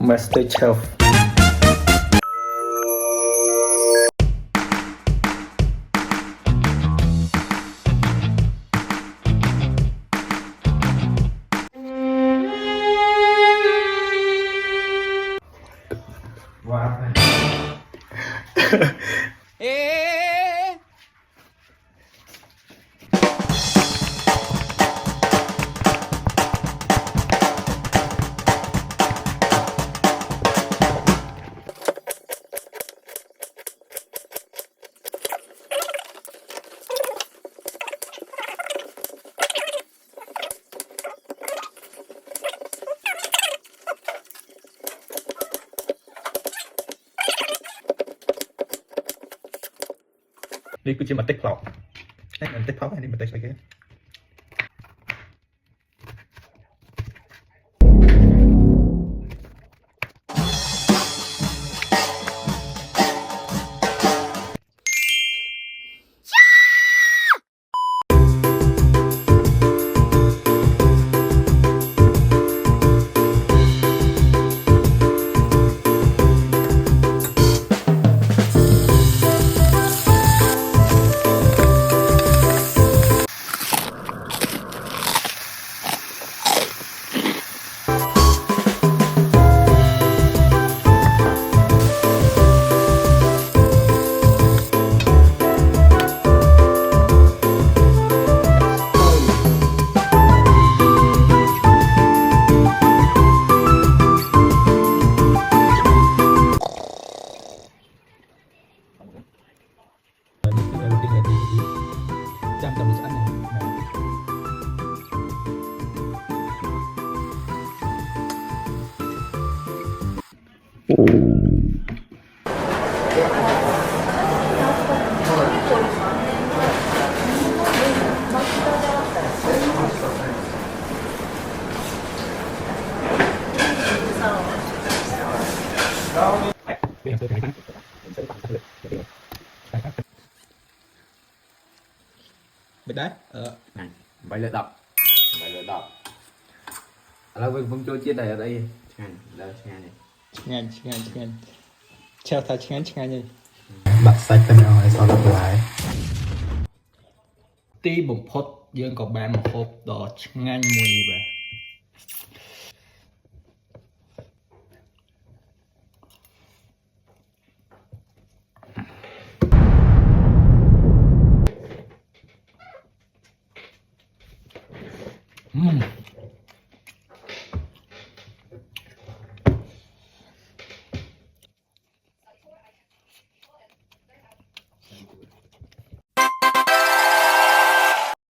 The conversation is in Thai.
Master Chef ว้าวเอ๊ะนี่กูจะมาเต็กเปล่าไอ้มันเต็กเปล่าอันนี้มันเต็กอะไรกันจำมีสักอันหนึ่งนะเปลี่ยนเสื้อไปไหนบ้างเสื้อต่างกันเลยไม่ได้này vậy là đọc là vương trôi chia này ở đây này đây này งานเชลทางานนี่บัตรใส่เป็นเอาไอ้ซอสละลายตีบุพพดยื่นกับแบมครบดอกงานมวยแบบอืม